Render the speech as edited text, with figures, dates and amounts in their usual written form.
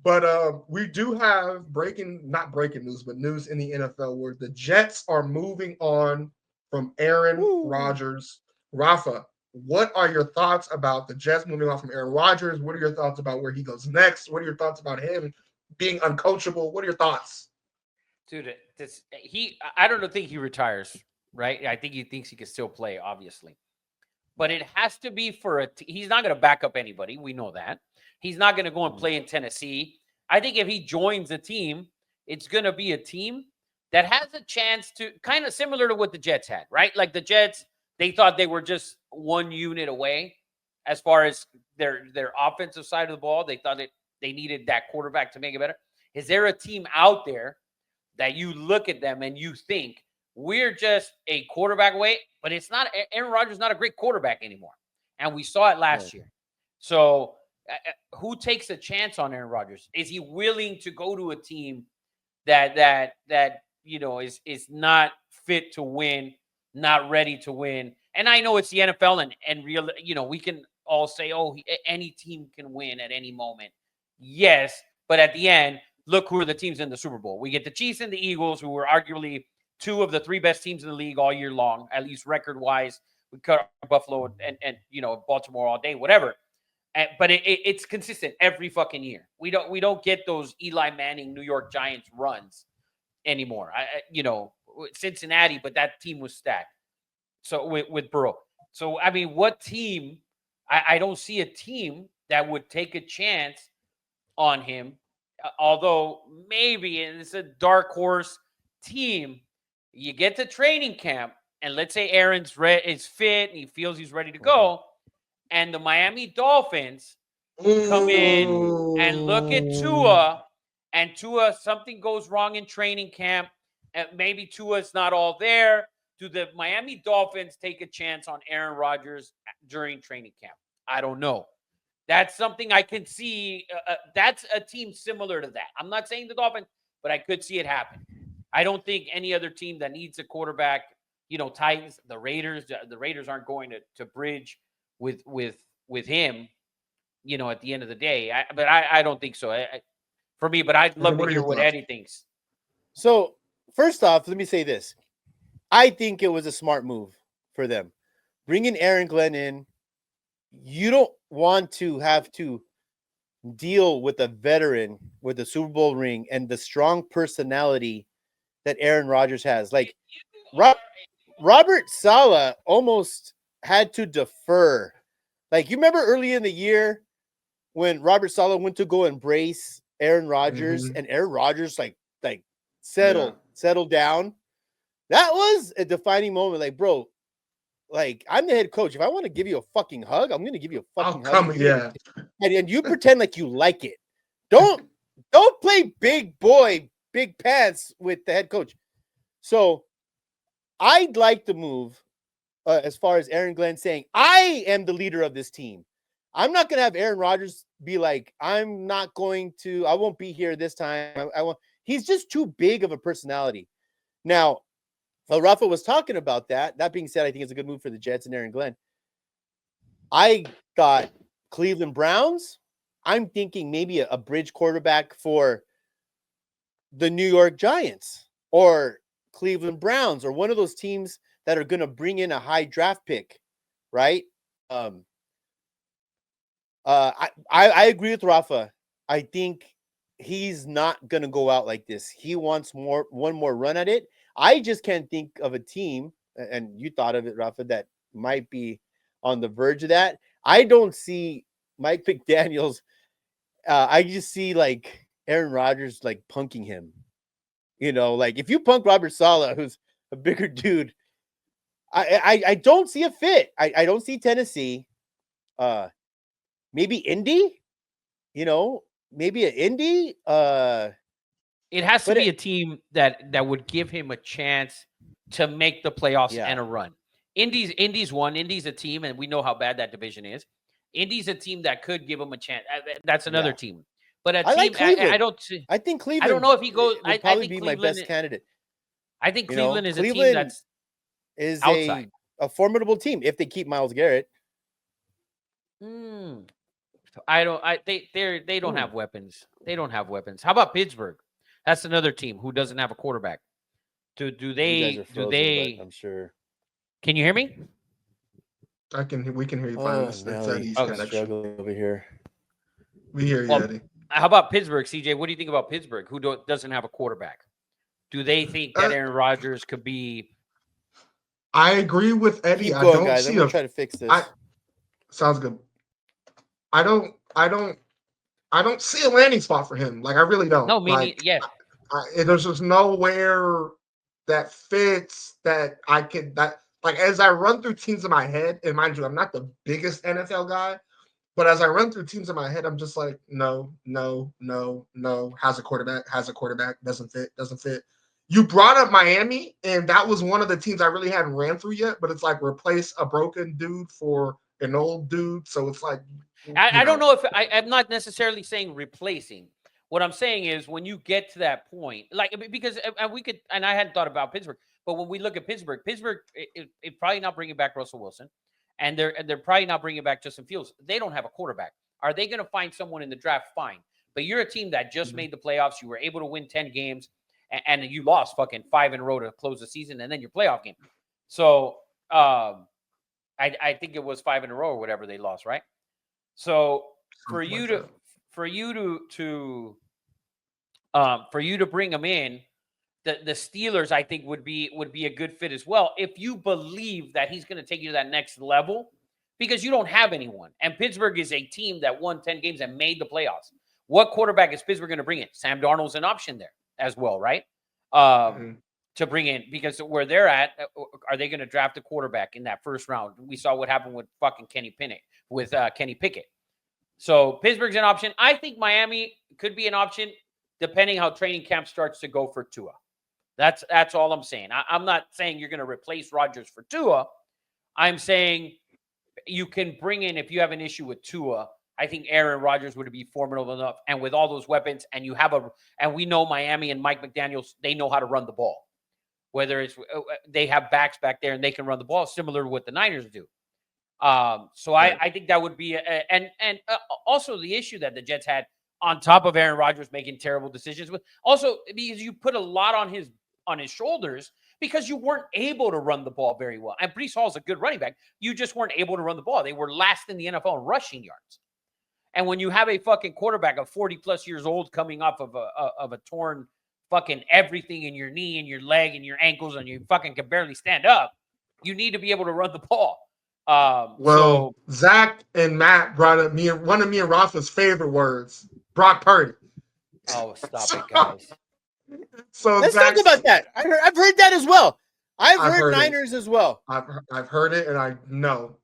But we do have not breaking news, but news in the NFL where the Jets are moving on from Aaron Woo. Rodgers. Rafa, what are your thoughts about the Jets moving on from Aaron Rodgers? What are your thoughts about where he goes next? What are your thoughts about him being uncoachable? What are your thoughts? Dude, I don't think he retires, right? I think he thinks he can still play, obviously. But Yeah. it has to be he's not going to back up anybody. We know that. He's not going to go and Mhm. play in Tennessee. I think if he joins a team, it's going to be a team that has a chance to kind of similar to what the Jets had, right? Like the Jets, they thought they were just one unit away as far as their offensive side of the ball. They thought they needed that quarterback to make it better. Is there a team out there that you look at them and you think we're just a quarterback away, but it's not. Aaron Rodgers is not a great quarterback anymore, and we saw it Right. last year. So, who takes a chance on Aaron Rodgers? Is he willing to go to a team that is not fit to win, not ready to win? And I know it's the NFL, and real, we can all say, oh, any team can win at any moment. Yes, but at the end, look who are the teams in the Super Bowl. We get the Chiefs and the Eagles, who were arguably two of the three best teams in the league all year long, at least record wise. We cut Buffalo and Baltimore all day, whatever. But it's consistent every fucking year. We don't get those Eli Manning New York Giants runs anymore. Cincinnati, but that team was stacked. So with Burrow. So I mean, what team? I don't see a team that would take a chance on him. Although maybe it's a dark horse team. You get to training camp, and let's say Aaron's is fit and he feels he's ready to Mhm. go, and the Miami Dolphins come in Ooh. and look at Ooh. Tua, and Tua, something goes wrong in training camp, and maybe Tua's not all there. Do the Miami Dolphins take a chance on Aaron Rodgers during training camp? I don't know. That's something I can see. That's a team similar to that. I'm not saying the Dolphins, but I could see it happen. I don't think any other team that needs a quarterback, Titans, the Raiders aren't going to bridge with him. At the end of the day, I don't think so. For me, but I'd Okay, love to what are hear your what thoughts? Eddie thinks. So first off, let me say this. I think it was a smart move for them. Bringing Aaron Glenn in, you don't want to have to deal with a veteran with a Super Bowl ring and the strong personality that Aaron Rodgers has. Like Ro- Robert Sala almost had to defer. Like you remember early in the year when Robert Sala went to go embrace Aaron Rodgers Mm-hmm. and Aaron Rodgers like Yeah. settled down. That was a defining moment. Like, bro, like I'm the head coach. If I want to give you a fucking hug, I'm gonna give you a I'll fucking hug, and come. you're gonna Yeah. and you pretend like you like it. Don't don't play big boy, big pants with the head coach. So I'd like to move as far as Aaron Glenn saying, I am the leader of this team. I'm not going to have Aaron Rodgers be like, I won't be here this time. I won't. He's just too big of a personality. Now, Rafa was talking about that. That being said, I think it's a good move for the Jets and Aaron Glenn. I thought Cleveland Browns. I'm thinking maybe a bridge quarterback for the New York Giants or Cleveland Browns or one of those teams that are going to bring in a high draft pick, right? Um, I agree with Rafa. I think he's not going to go out like this. He wants one more run at it. I just can't think of a team, and you thought of it, Rafa, that might be on the verge of that. I don't see Mike McDaniel's. I just see like Aaron Rodgers like punking him. Like if you punk Robert Sala, who's a bigger dude, I don't see a fit. I don't see Tennessee. Uh, maybe Indy. Maybe an Indy. It has to But be a team that would give him a chance to make the playoffs yeah, and a run. Indy's one. Indy's a team, and we know how bad that division is. Indy's a team that could give him a chance. That's another yeah. team, but a I like team I Cleveland. don't see. I think I don't Cleveland know if he goes. would I probably think be my Cleveland. best candidate. I think Cleveland is a team Cleveland that's is outside. a formidable team if they keep Miles Garrett. Hmm. They don't have weapons. They don't have weapons. How about Pittsburgh? That's another team who doesn't have a quarterback. Do You guys they are do frozen, they but I'm sure. Can you hear me? We can hear you fine. Oh, It's Nelly, Eddie's Okay. I'm connection. struggling over here. We hear you, Well, Eddie. how about Pittsburgh, CJ? What do you think about Pittsburgh, who doesn't have a quarterback? Do they think that Aaron Rodgers could be? I agree with Eddie. Keep I going, don't guys. see I'm gonna a. try to fix this. Sounds good. I don't see a landing spot for him. Like I really don't. No, Like yeah. there's just nowhere that fits that I could that like as I run through teams in my head, and mind you, I'm not the biggest NFL guy, but as I run through teams in my head, I'm just like, no. Has a quarterback, doesn't fit. You brought up Miami, and that was one of the teams I really hadn't ran through yet, but it's like replace a broken dude for an old dude. So it's like I don't know if I'm not necessarily saying replacing. What I'm saying is when you get to that point, like because we could, and I hadn't thought about Pittsburgh, but when we look at Pittsburgh, it probably not bringing back Russell Wilson, and they're probably not bringing back Justin Fields. They don't have a quarterback. Are they going to find someone in the draft? Fine, but you're a team that just made the playoffs. You were able to win 10 games, and you lost fucking 5 in a row to close the season, and then your playoff game. So I think it was 5 in a row or whatever they lost, right? So for you to bring them in, the Steelers I think would be a good fit as well if you believe that he's going to take you to that next level, because you don't have anyone, and Pittsburgh is a team that won 10 games and made the playoffs. What quarterback is Pittsburgh going to bring in? Sam Darnold's an option there as well, right? To bring in, because where they're at, are they going to draft a quarterback in that first round? We saw what happened with fucking Kenny Pickett. So Pittsburgh's an option. I think Miami could be an option depending how training camp starts to go for Tua. That's all I'm saying. I'm not saying you're going to replace Rodgers for Tua. I'm saying you can bring in, if you have an issue with Tua, I think Aaron Rodgers would be formidable enough, and with all those weapons, and we know Miami and Mike McDaniels, they know how to run the ball. Whether it's they have backs back there and they can run the ball, similar to what the Niners do. So right. I think that would be and also the issue that the Jets had on top of Aaron Rodgers making terrible decisions with, also because you put a lot on his shoulders because you weren't able to run the ball very well. And Breece Hall's a good running back. You just weren't able to run the ball. They were last in the NFL in rushing yards. And when you have a fucking quarterback of 40 plus years old coming off of a torn fucking everything in your knee and your leg and your ankles, and you fucking can barely stand up, you need to be able to run the ball. Zach and Matt brought up one of me and Rafa's favorite words, Brock Purdy. Oh, stop it, guys. So let's talk about that. I've heard that as well. I've heard Niners as well. I've heard it, and I know